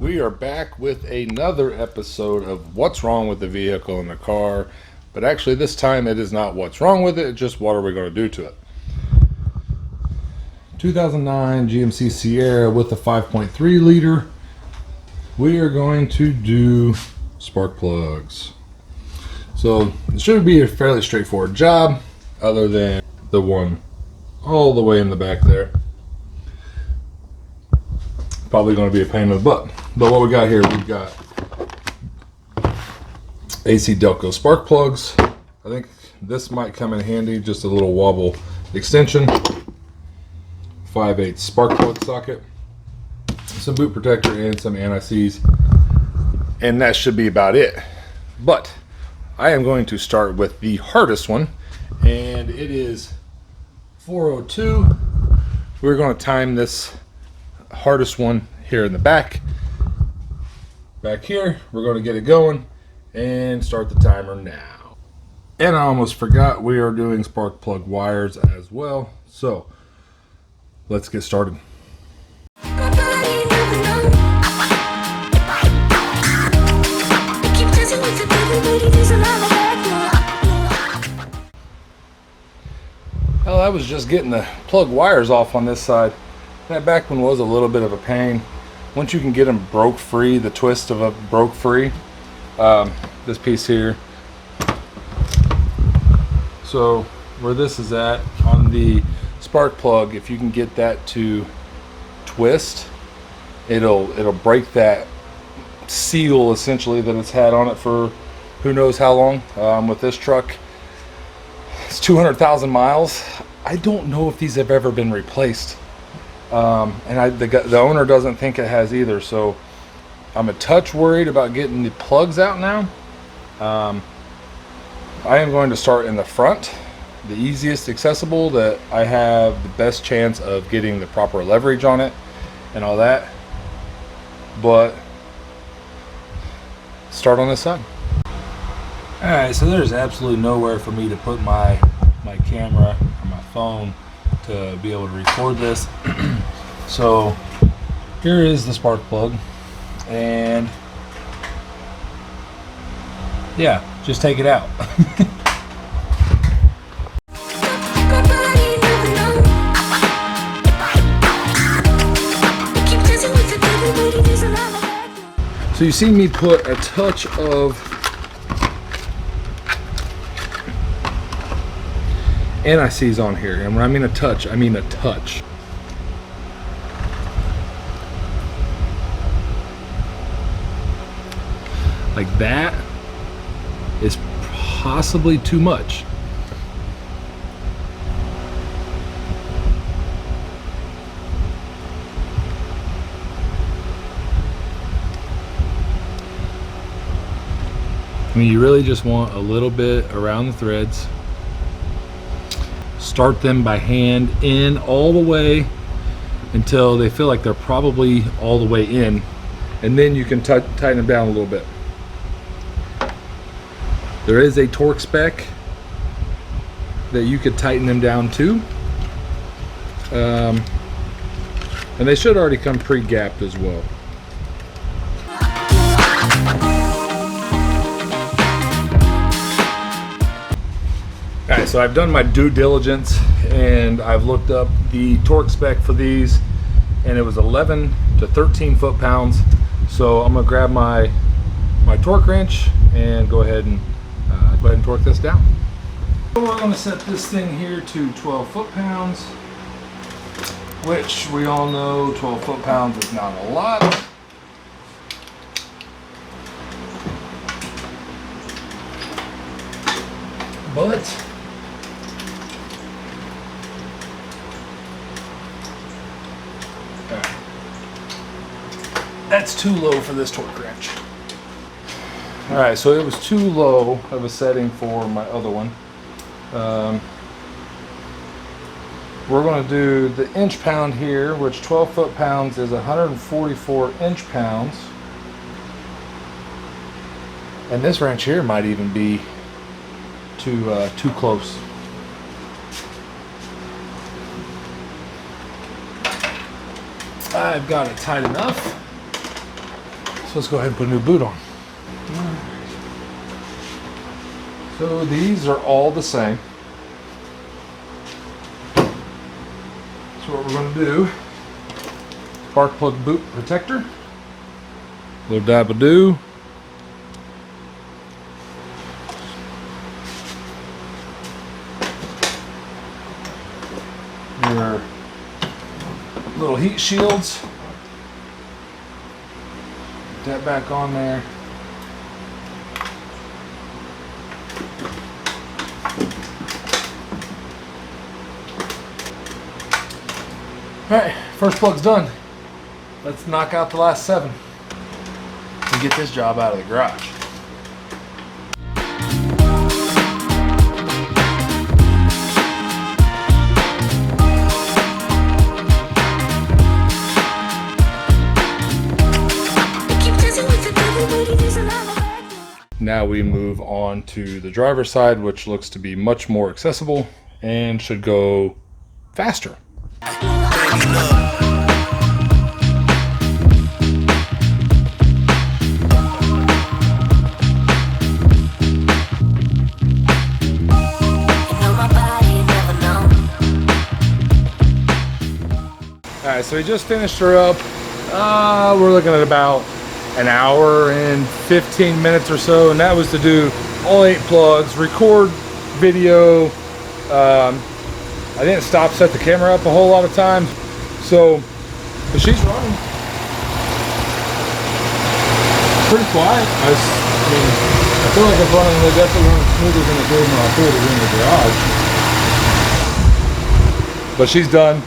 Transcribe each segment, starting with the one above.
We are back with another episode of What's Wrong with the Vehicle in the Car. But actually this time it is not what's wrong with it, it's just what are we going to do to it. 2009 GMC Sierra with a 5.3 liter. We are going to do spark plugs. So it should be a fairly straightforward job other than the one all the way in the back there. Probably going to be a pain in the butt. But what we got here, we've got AC Delco spark plugs. I think this might come in handy, just a little wobble extension. 5/8 spark plug socket. Some boot protector and some anti-seize. And that should be about it. But I am going to start with the hardest one. And it is 402. We're going to time this hardest one here in the back. Back here, we're going to get it going and start the timer now. And I almost forgot, we are doing spark plug wires as well. So let's get started. Well, I was just getting the plug wires off on this side. That back one was a little bit of a pain. Once you can get them broke free, the twist of a broke free, this piece here. So where this is at on the spark plug, if you can get that to twist, it'll break that seal essentially that it's had on it for who knows how long. With this truck, it's 200,000 miles. I don't know if these have ever been replaced. And the owner doesn't think it has either, so I'm a touch worried about getting the plugs out now. I am going to start in the front, the easiest accessible, that I have the best chance of getting the proper leverage on it and all that. But start on this side. Alright, so there's absolutely nowhere for me to put my camera or my phone to be able to record this. So here is the spark plug, and yeah, just take it out. So you see me put a touch of anti-seize on here, and when I mean a touch, I mean a touch. Like that is possibly too much. I mean, you really just want a little bit around the threads. Start them by hand in all the way until they feel like they're probably all the way in, and then you can tighten them down a little bit. There is a torque spec that you could tighten them down to, and they should already come pre-gapped as well. Alright, so I've done my due diligence and I've looked up the torque spec for these, and it was 11 to 13 foot-pounds. So I'm gonna grab my torque wrench and go ahead and torque this down. So we're going to set this thing here to 12 foot-pounds, which we all know 12 foot-pounds is not a lot. But that's too low for this torque wrench. Alright, so it was too low of a setting for my other one. We're going to do the inch pound here, which 12 foot-pounds is 144 inch pounds. And this wrench here might even be too close. I've got it tight enough. So let's go ahead and put a new boot on. So these are all the same. So what we're going to do, spark plug boot protector, little dab of dew, your little heat shields, put that back on there. Alright, first plug's done. Let's knock out the last 7 and get this job out of the garage. Now we move on to the driver's side, which looks to be much more accessible and should go faster. Alright, so we just finished her up. We're looking at about an hour and 15 minutes or so, and that was to do all 8 plugs, record video. I didn't set the camera up a whole lot of times, but she's running pretty quiet. I feel like it's running, they're definitely running smoother than it did when I pulled it in the garage. But she's done,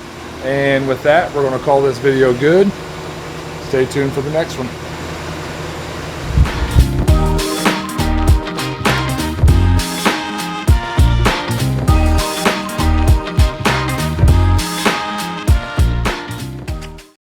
and with that, we're going to call this video good. Stay tuned for the next one.